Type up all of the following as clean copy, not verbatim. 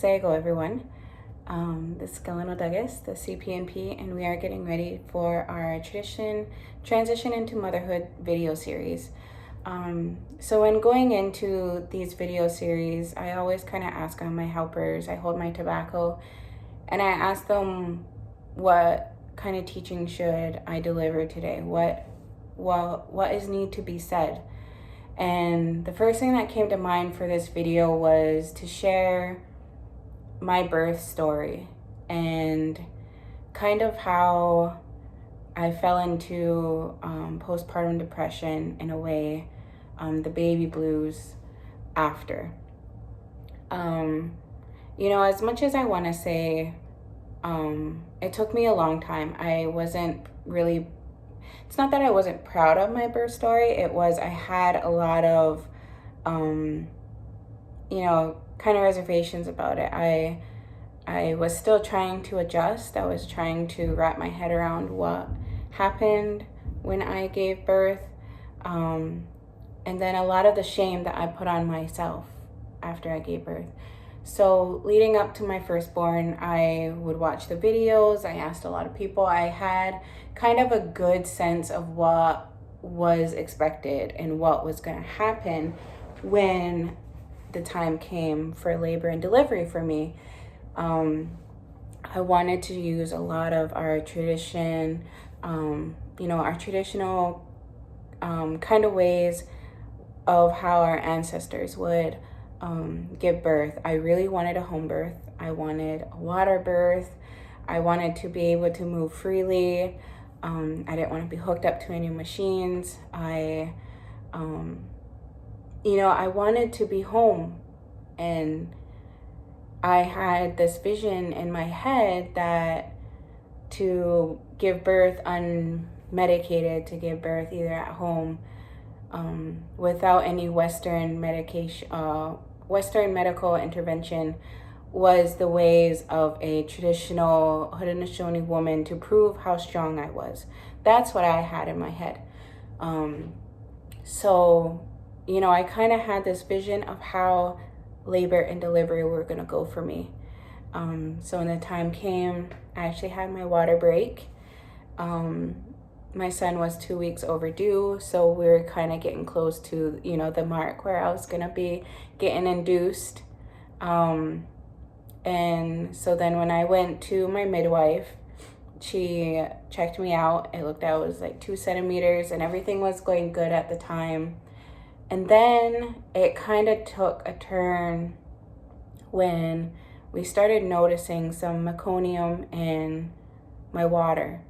Sego, everyone. This is Galeno Douglas, the CPNP, and we are getting ready for our transition into motherhood video series. So when going into these video series, I always kind of ask on my helpers, I hold my tobacco, and I ask them what kind of teaching should I deliver today? What is need to be said? And the first thing that came to mind for this video was to share my birth story and kind of how I fell into postpartum depression in a way, the baby blues after. As much as I want to say, it took me a long time. It's not that I wasn't proud of my birth story. It was I had a lot of, kind of reservations about it. I was still trying to adjust. I was trying to wrap my head around what happened when I gave birth. And then a lot of the shame that I put on myself after I gave birth. So leading up to my firstborn, I would watch the videos. I asked a lot of people. I had kind of a good sense of what was expected and what was going to happen when the time came for labor and delivery for me. I wanted to use a lot of our traditional kind of ways of how our ancestors would give birth. I really wanted a home birth. I wanted a water birth. I wanted to be able to move freely. I didn't want to be hooked up to any machines. I wanted to be home. And I had this vision in my head that to give birth unmedicated, to give birth either at home, without any Western medical intervention, was the ways of a traditional Haudenosaunee woman to prove how strong I was. That's what I had in my head. I kind of had this vision of how labor and delivery were going to go for me. So when the time came, I actually had my water break. My son was 2 weeks overdue, so we were kind of getting close to, the mark where I was going to be getting induced. And so then when I went to my midwife, she checked me out. It looked out, it was like 2 centimeters, and everything was going good at the time. And then it kind of took a turn when we started noticing some meconium in my water.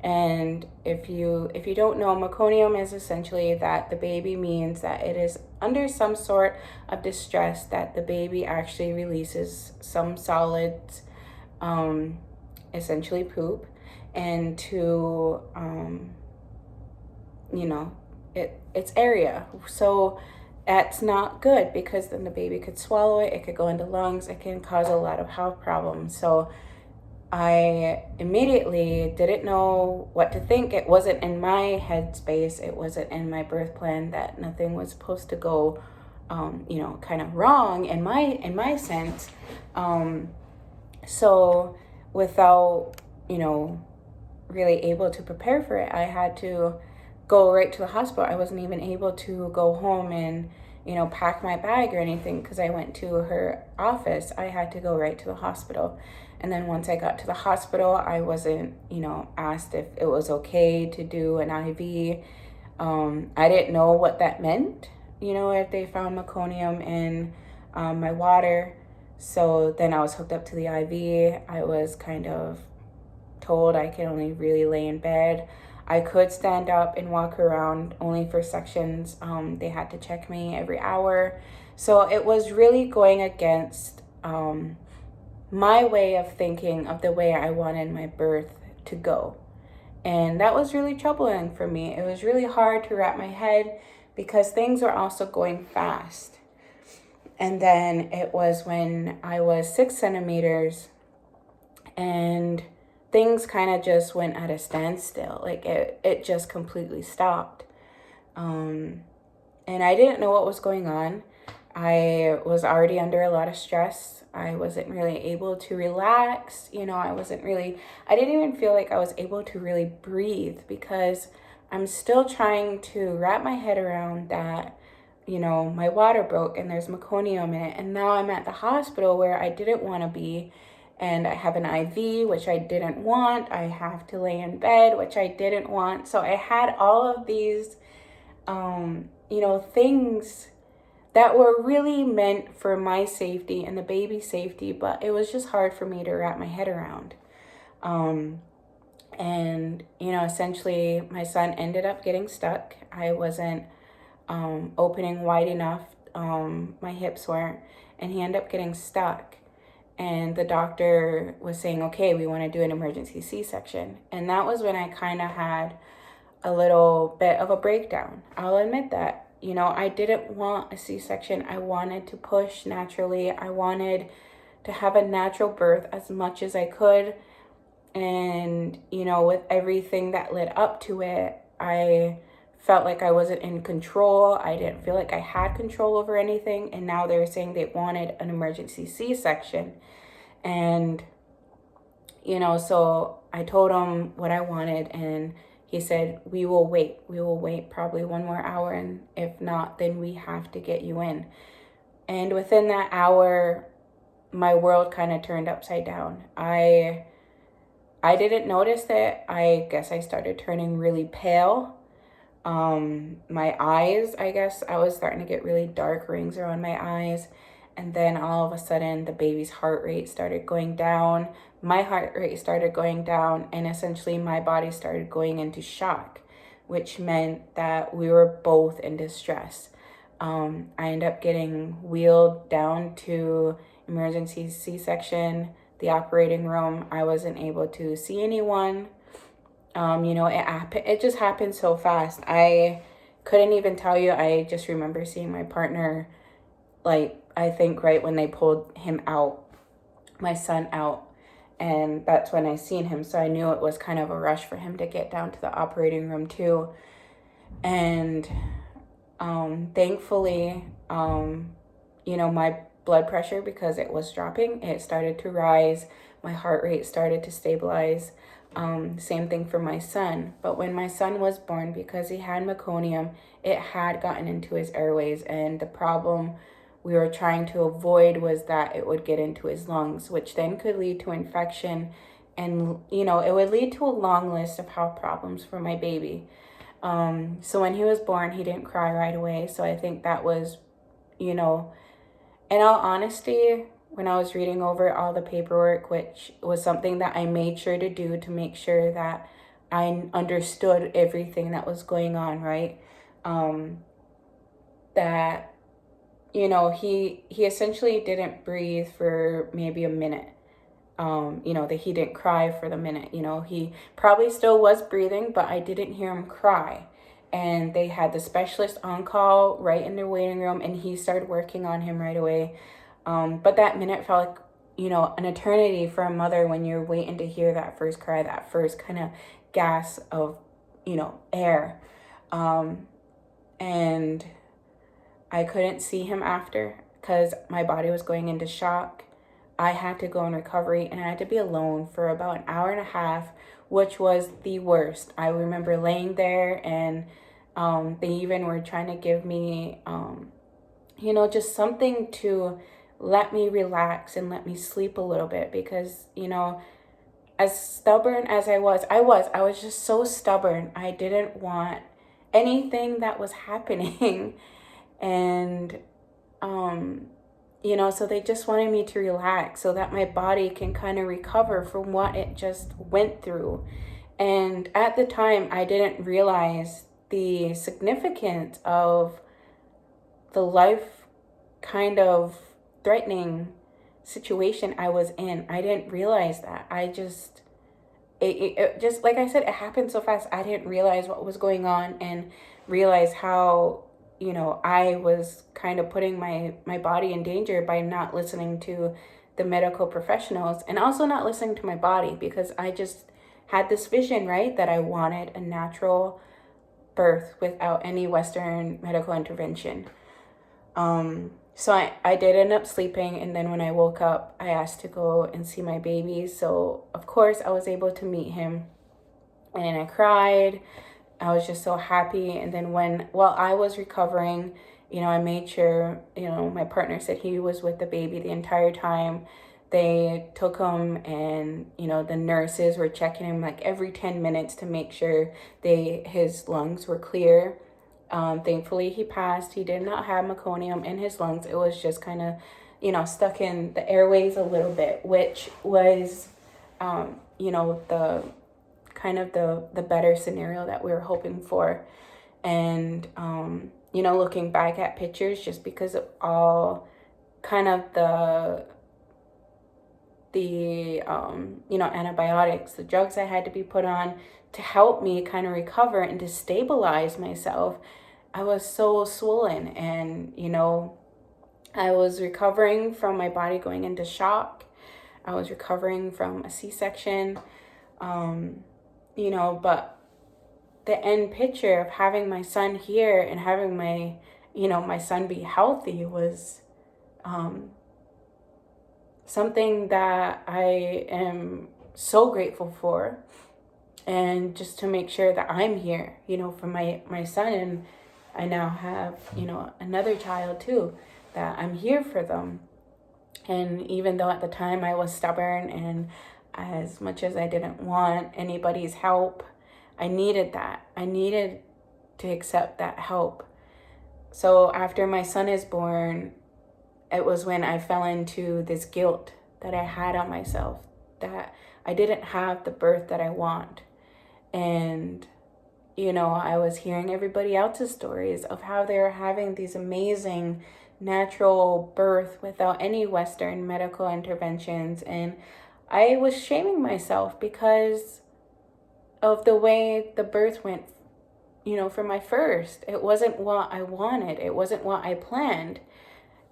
And if you don't know, meconium is essentially that the baby means that it is under some sort of distress, that the baby actually releases some solids, essentially poop, and to its area. So that's not good, because then the baby could swallow it, it could go into lungs, it can cause a lot of health problems. So I immediately didn't know what to think. It wasn't in my headspace, it wasn't in my birth plan, that nothing was supposed to go kind of wrong in my sense. So without really able to prepare for it, I had to go right to the hospital. I wasn't even able to go home and pack my bag or anything, because I went to her office. I had to go right to the hospital. And then once I got to the hospital, I wasn't asked if it was okay to do an IV. I didn't know what that meant, if they found meconium in my water. So then I was hooked up to the IV. I was kind of told I could only really lay in bed. I could stand up and walk around only for sections. They had to check me every hour. So it was really going against my way of thinking of the way I wanted my birth to go. And that was really troubling for me. It was really hard to wrap my head, because things were also going fast. And then it was when I was 6 centimeters and things kind of just went at a standstill. Like it just completely stopped. And I didn't know what was going on. I was already under a lot of stress. I wasn't really able to relax. I didn't even feel like I was able to really breathe because I'm still trying to wrap my head around that, my water broke and there's meconium in it. And now I'm at the hospital where I didn't want to be. And I have an IV, which I didn't want. I have to lay in bed, which I didn't want. So I had all of these, things that were really meant for my safety and the baby's safety, but it was just hard for me to wrap my head around. And essentially my son ended up getting stuck. I wasn't opening wide enough. My hips weren't, and he ended up getting stuck. And the doctor was saying, okay, we want to do an emergency C-section. And that was when I kind of had a little bit of a breakdown. I'll admit that. I didn't want a C-section. I wanted to push naturally. I wanted to have a natural birth as much as I could. And, with everything that led up to it, I felt like I wasn't in control. I didn't feel like I had control over anything. And now they're saying they wanted an emergency C-section. And, so I told him what I wanted, and he said, we will wait probably 1 more hour. And if not, then we have to get you in. And within that hour, my world kind of turned upside down. I didn't notice it. I guess I started turning really pale. My eyes, I guess I was starting to get really dark rings around my eyes. And then all of a sudden, the baby's heart rate started going down. My heart rate started going down, and essentially my body started going into shock, which meant that we were both in distress. I ended up getting wheeled down to emergency C-section, the operating room. I wasn't able to see anyone. It just happened so fast. I couldn't even tell you. I just remember seeing my partner, I think right when they pulled him out, my son out, and that's when I seen him. So I knew it was kind of a rush for him to get down to the operating room too. And thankfully, my blood pressure, because it was dropping, it started to rise. My heart rate started to stabilize. Same thing for my son. But when my son was born, because he had meconium, it had gotten into his airways, and the problem we were trying to avoid was that it would get into his lungs, which then could lead to infection, and it would lead to a long list of health problems for my baby. So when he was born, he didn't cry right away. So I think that was, in all honesty, when I was reading over all the paperwork, which was something that I made sure to do to make sure that I understood everything that was going on, right? That, he essentially didn't breathe for maybe a minute. That he didn't cry for the minute. He probably still was breathing, but I didn't hear him cry. And they had the specialist on call right in their waiting room, and he started working on him right away. But that minute felt like, an eternity for a mother when you're waiting to hear that first cry, that first kind of gas of, air. And I couldn't see him after because my body was going into shock. I had to go in recovery, and I had to be alone for about an hour and a half, which was the worst. I remember laying there, and they even were trying to give me, just something to let me relax and let me sleep a little bit, because, as stubborn as I was just so stubborn. I didn't want anything that was happening. And, so they just wanted me to relax so that my body can kind of recover from what it just went through. And at the time, I didn't realize the significance of the life kind of threatening situation I was in. I didn't realize that. It just, like I said, it happened so fast. I didn't realize what was going on and realize how, I was kind of putting my body in danger by not listening to the medical professionals, and also not listening to my body, because I just had this vision, right, that I wanted a natural birth without any Western medical intervention. So I did end up sleeping, and then when I woke up, I asked to go and see my baby. So of course I was able to meet him, and I cried. I was just so happy. And then while I was recovering, I made sure, my partner said he was with the baby the entire time. They took him, and, the nurses were checking him like every 10 minutes to make sure his lungs were clear. Thankfully, he passed. He did not have meconium in his lungs. It was just kind of, stuck in the airways a little bit, which was, the kind of the better scenario that we were hoping for. And, looking back at pictures, just because of all kind of the antibiotics, the drugs I had to be put on to help me kind of recover and to stabilize myself, I was so swollen. And, I was recovering from my body going into shock. I was recovering from a C-section. But the end picture of having my son here and having my son be healthy was something that I am so grateful for. And just to make sure that I'm here, for my son. And I now have, another child too, that I'm here for them. And even though at the time I was stubborn, and as much as I didn't want anybody's help, I needed that. I needed to accept that help. So after my son is born, it was when I fell into this guilt that I had on myself, that I didn't have the birth that I want. And, I was hearing everybody else's stories of how they were having these amazing natural birth without any Western medical interventions. And I was shaming myself because of the way the birth went, for my first. It wasn't what I wanted. It wasn't what I planned.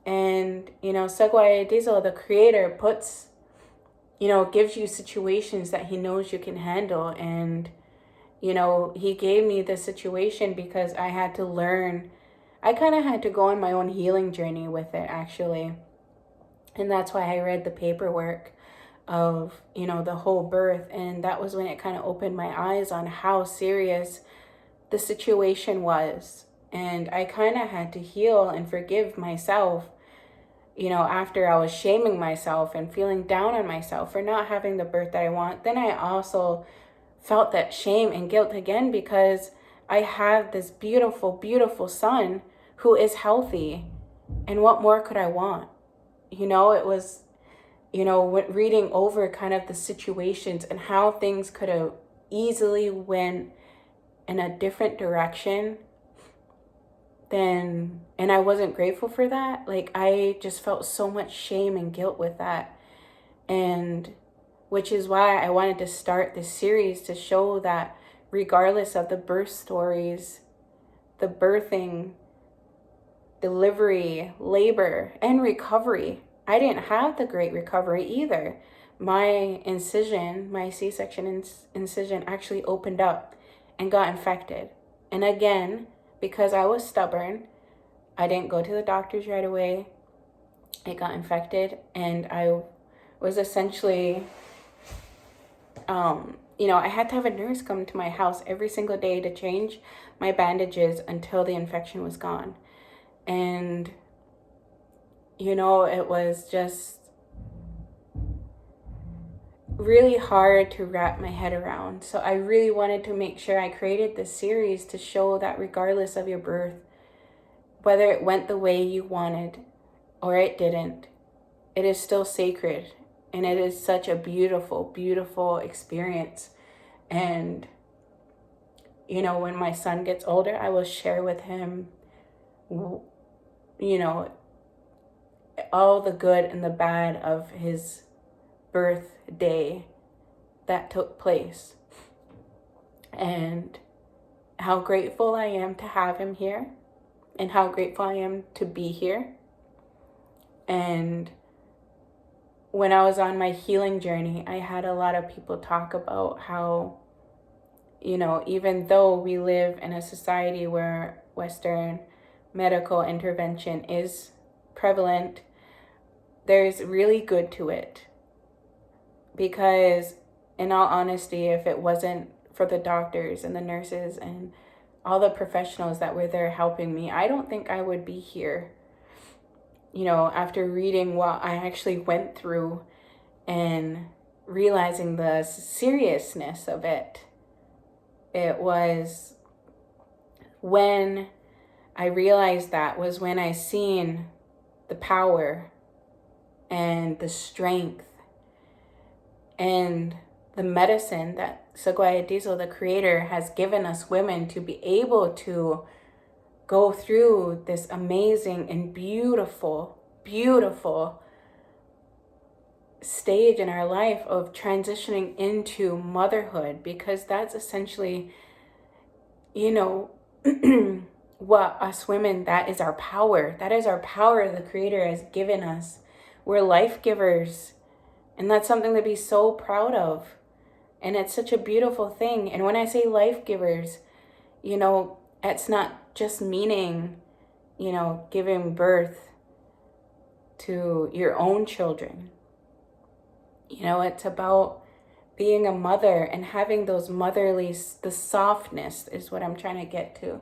And, Segway Diesel, the creator, gives you situations that he knows you can handle. And, he gave me this situation because I had to learn. I kind of had to go on my own healing journey with it, actually. And that's why I read the paperwork of, the whole birth. And that was when it kind of opened my eyes on how serious the situation was. And I kind of had to heal and forgive myself, after I was shaming myself and feeling down on myself for not having the birth that I want. Then I also felt that shame and guilt again because I have this beautiful, beautiful son who is healthy. And what more could I want? It was, reading over kind of the situations and how things could have easily went in a different direction and I wasn't grateful for that. Like, I just felt so much shame and guilt with that. And which is why I wanted to start this series, to show that regardless of the birth stories, the birthing, delivery, labor, and recovery, I didn't have the great recovery either. My incision, my C-section incision actually opened up and got infected. And again, because I was stubborn, I didn't go to the doctors right away. It got infected, and I was essentially, I had to have a nurse come to my house every single day to change my bandages until the infection was gone. And, it was just really hard to wrap my head around. So I really wanted to make sure I created this series to show that regardless of your birth, whether it went the way you wanted or it didn't, it is still sacred. And it is such a beautiful, beautiful experience. And, when my son gets older, I will share with him, all the good and the bad of his birthday that took place. And how grateful I am to have him here. And how grateful I am to be here. And when I was on my healing journey, I had a lot of people talk about how, even though we live in a society where Western medical intervention is prevalent, there's really good to it. Because in all honesty, if it wasn't for the doctors and the nurses and all the professionals that were there helping me, I don't think I would be here. You know, after reading what I actually went through and realizing the seriousness of it, it was when I realized that was when I seen the power and the strength and the medicine that Seguya Diesel, the creator, has given us women to be able to go through this amazing and beautiful, beautiful stage in our life of transitioning into motherhood, because that's essentially, you know, what us women, that is our power. That is our power the creator has given us. We're life givers. And that's something to be so proud of. And it's such a beautiful thing. And when I say life givers, you know, it's not just meaning, you know, giving birth to your own children. You know, it's about being a mother and having those motherly, the softness is what I'm trying to get to.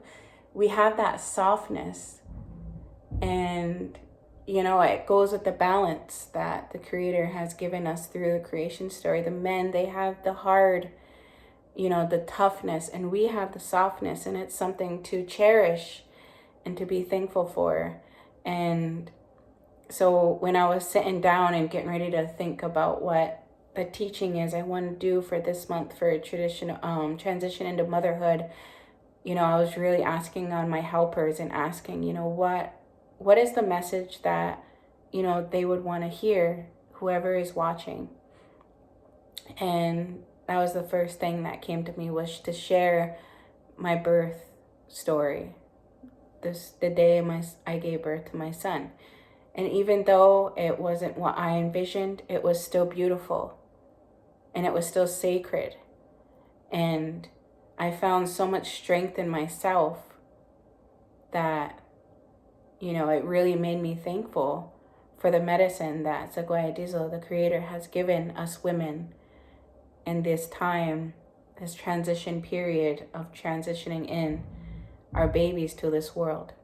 We have that softness, and you know, it goes with the balance that the creator has given us through the creation story. The men, they have the hard, you know, the toughness, and we have the softness, and it's something to cherish and to be thankful for. And so when I was sitting down and getting ready to think about what the teaching is I want to do for this month for transition into motherhood, you know, I was really asking on my helpers and asking, you know, what is the message that, you know, they would want to hear, whoever is watching. And that was the first thing that came to me, was to share my birth story. The day I gave birth to my son. And even though it wasn't what I envisioned, it was still beautiful. And it was still sacred. And I found so much strength in myself that, you know, it really made me thankful for the medicine that Seguya Diesel, the creator, has given us women in this time, this transition period of transitioning in our babies to this world.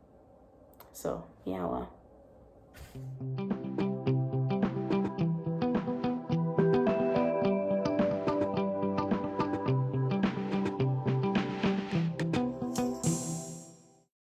So, yeah, well.